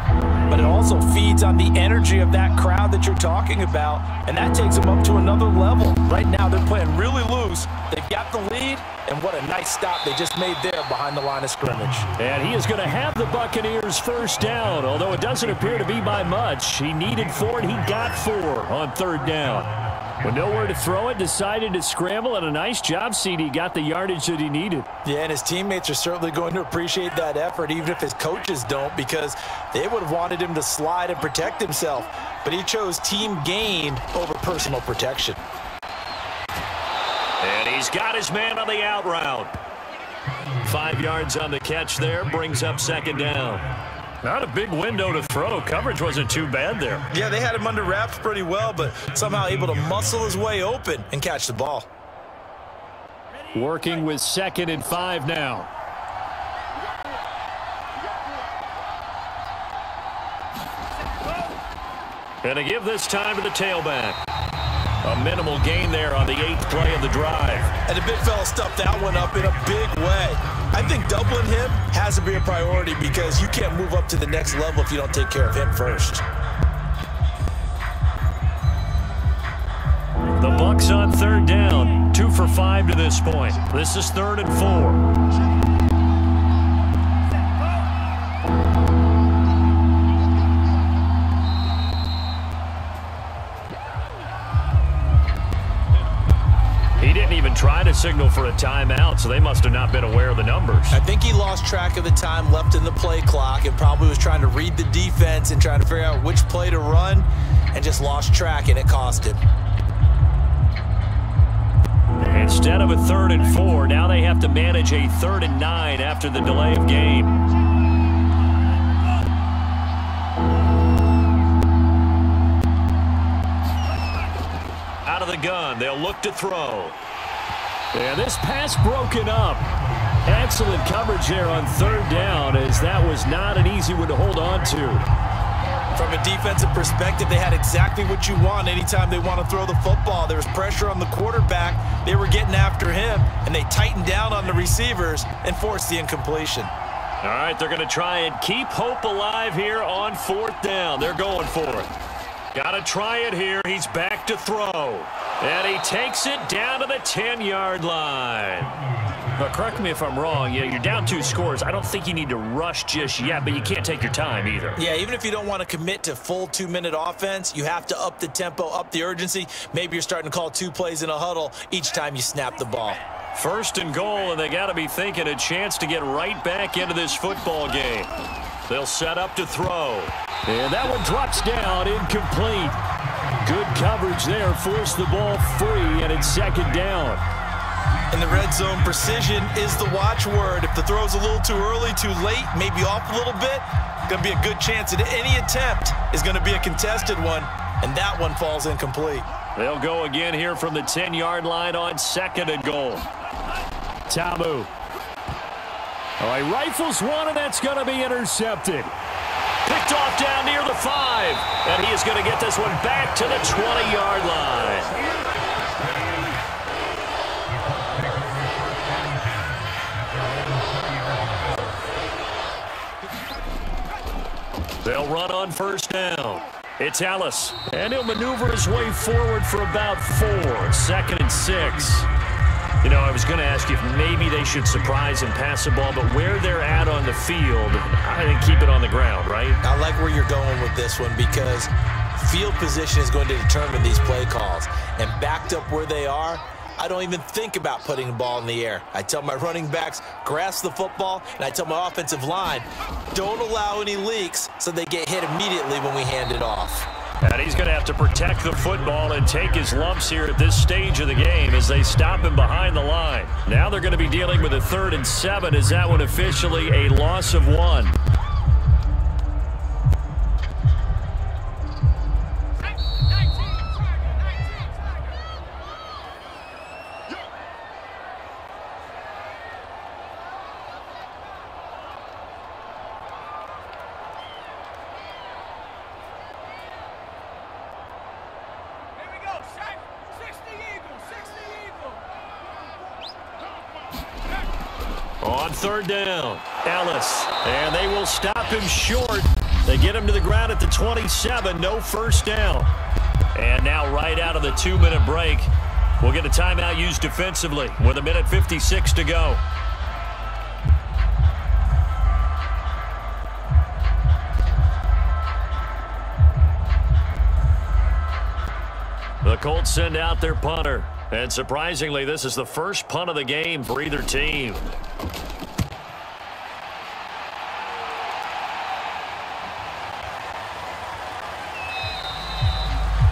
but it also feeds on the energy of that crowd that you're talking about, and that takes them up to another level. Right now, they're playing really loose. They've got the lead, and what a nice stop they just made there behind the line of scrimmage. And he is going to have the Buccaneers 1st down, although it doesn't appear to be by much. He needed 4, and he got 4 on 3rd down. With nowhere to throw it, decided to scramble, and a nice job, CD. Got the yardage that he needed. Yeah, and his teammates are certainly going to appreciate that effort, even if his coaches don't, because they would have wanted him to slide and protect himself. But he chose team gain over personal protection. And he's got his man on the out route. 5 yards on the catch there, brings up 2nd down. Not a big window to throw. Coverage wasn't too bad there. Yeah, they had him under wraps pretty well, but somehow able to muscle his way open and catch the ball. Working with 2nd and 5 now. And to give this time to the tailback. A minimal gain there on the 8th play of the drive. And the big fella stuffed that one up in a big way. I think doubling him has to be a priority because you can't move up to the next level if you don't take care of him first. The Bucs on 3rd down. 2 for 5 to this point. This is 3rd and 4. He didn't even try to signal for a timeout, so they must have not been aware of the numbers. I think he lost track of the time left in the play clock and probably was trying to read the defense and trying to figure out which play to run and just lost track, and it cost him. Instead of a 3rd and 4, now they have to manage a 3rd and 9 after the delay of game. Out of the gun, they'll look to throw. And this pass broken up. Excellent coverage there on 3rd down, as that was not an easy one to hold on to. From a defensive perspective, they had exactly what you want anytime they want to throw the football. There was pressure on the quarterback. They were getting after him, and they tightened down on the receivers and forced the incompletion. All right, they're going to try and keep hope alive here on 4th down. They're going for it. Got to try it here. He's back to throw. And he takes it down to the 10-yard line. But correct me if I'm wrong, you're down 2 scores. I don't think you need to rush just yet, but you can't take your time either. Yeah, even if you don't want to commit to full 2-minute offense, you have to up the tempo, up the urgency. Maybe you're starting to call 2 plays in a huddle each time you snap the ball. 1st and goal, and they got to be thinking a chance to get right back into this football game. They'll set up to throw. And that one drops down, incomplete. Good coverage there, forced the ball free, and it's 2nd down. In the red zone, precision is the watchword. If the throw's a little too early, too late, maybe off a little bit, going to be a good chance that any attempt is going to be a contested one, and that one falls incomplete. They'll go again here from the 10-yard line on 2nd and goal. Tamu. Oh, he rifles one, and that's going to be intercepted. Picked off down near the 5, and he is going to get this one back to the 20-yard line. They'll run on 1st down. It's Ellis, and he'll maneuver his way forward for about 4. 2nd and 6. You know, I was going to ask you if maybe they should surprise and pass the ball, but where they're at on the field, I think keep it on the ground, right? I like where you're going with this one because field position is going to determine these play calls. And backed up where they are, I don't even think about putting the ball in the air. I tell my running backs, grasp the football, and I tell my offensive line, don't allow any leaks so they get hit immediately when we hand it off. And he's going to have to protect the football and take his lumps here at this stage of the game as they stop him behind the line. Now they're going to be dealing with a 3rd and 7. Is that one officially a loss of 1? On 3rd down, Ellis, and they will stop him short. They get him to the ground at the 27, no 1st down. And now right out of the 2-minute break, we'll get a timeout used defensively with 1:56 to go. The Colts send out their punter. And surprisingly, this is the first punt of the game for either team.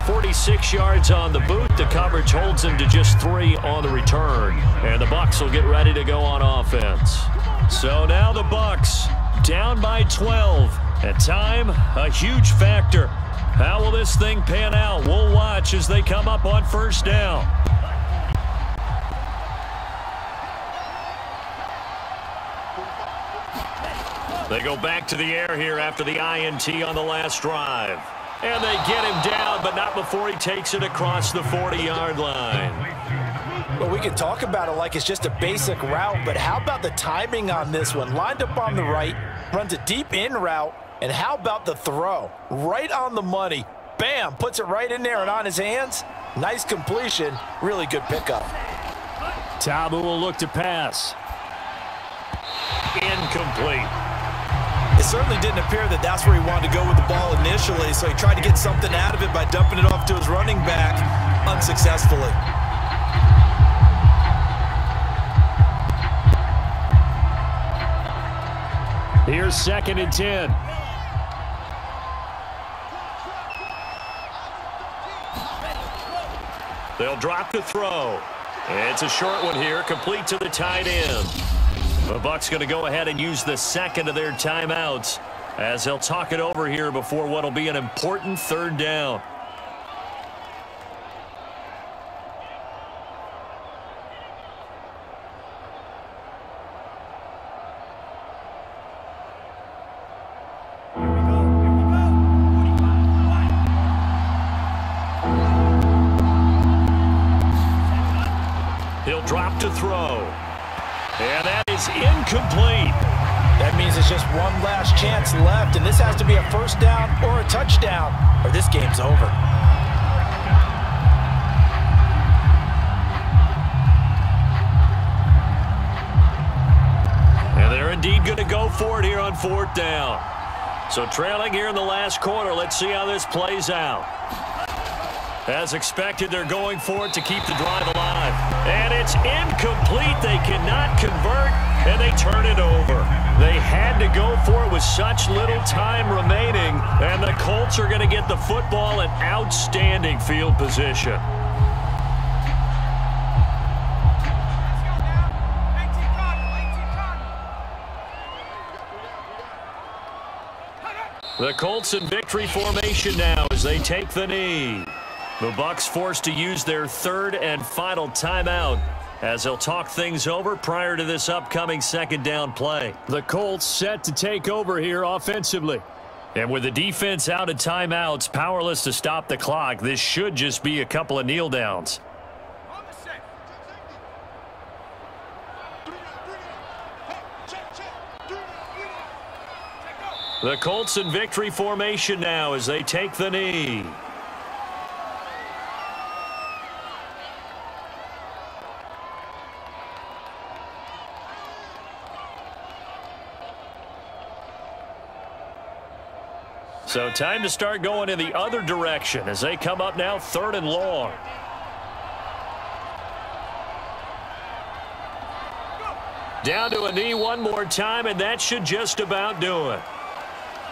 "46 yards on the boot. The coverage holds him to just 3 on the return. And the Bucs will get ready to go on offense. So now the Bucs down by 12. And time, a huge factor. How will this thing pan out? We'll watch as they come up on 1st down. They go back to the air here after the INT on the last drive. And they get him down, but not before he takes it across the 40-yard line. Well, we can talk about it like it's just a basic route, but how about the timing on this one? Lined up on the right, runs a deep in route, and how about the throw? Right on the money. Bam, puts it right in there and on his hands. Nice completion, really good pickup. Tabu will look to pass. Incomplete. It certainly didn't appear that that's where he wanted to go with the ball initially, so he tried to get something out of it by dumping it off to his running back unsuccessfully. Here's 2nd and 10. They'll drop to throw. It's a short one here, complete to the tight end. The Bucs going to go ahead and use the 2nd of their timeouts as they'll talk it over here before what will be an important 3rd down. He'll drop to throw. And that is incomplete. That means it's just one last chance left, and this has to be a 1st down or a touchdown, or this game's over. for it here on 4th down. So trailing here in the last quarter. Let's see how this plays out. As expected, they're going for it to keep the drive alive. And it's incomplete. They cannot convert, and they turn it over. They had to go for it with such little time remaining, and the Colts are going to get the football in outstanding field position. The Colts in victory formation now as they take the knee. The Bucs forced to use their 3rd and final timeout as they'll talk things over prior to this upcoming 2nd down play. The Colts set to take over here offensively. And with the defense out of timeouts, powerless to stop the clock, this should just be a couple of kneel downs. The Colts in victory formation now as they take the knee. So time to start going in the other direction as they come up now 3rd and long. Down to a knee one more time, and that should just about do it.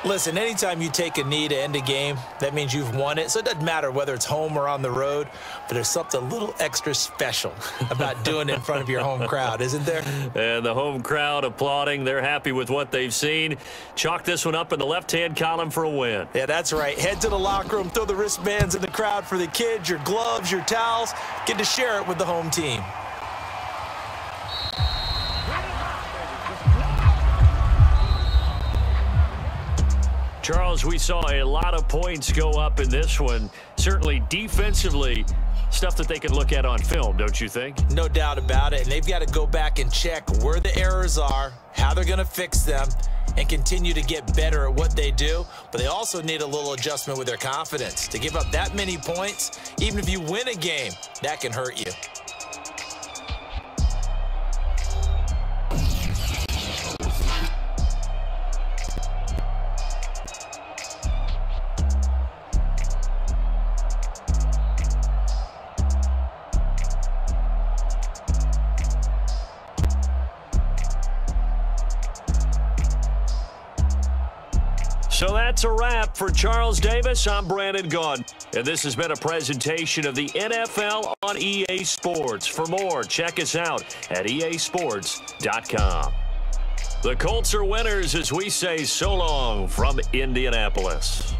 Listen, anytime you take a knee to end a game, that means you've won it. So it doesn't matter whether it's home or on the road, but there's something a little extra special about doing it in front of your home crowd, isn't there? And the home crowd applauding. They're happy with what they've seen. Chalk this one up in the left-hand column for a win. Yeah, that's right. Head to the locker room, throw the wristbands in the crowd for the kids, your gloves, your towels. Get to share it with the home team. Charles, we saw a lot of points go up in this one. Certainly defensively, stuff that they can look at on film, don't you think? No doubt about it. And they've got to go back and check where the errors are, how they're going to fix them, and continue to get better at what they do. But they also need a little adjustment with their confidence. To give up that many points, even if you win a game, that can hurt you. So that's a wrap for Charles Davis. I'm Brandon Gaudin, and this has been a presentation of the NFL on EA Sports. For more, check us out at easports.com. The Colts are winners as we say so long from Indianapolis.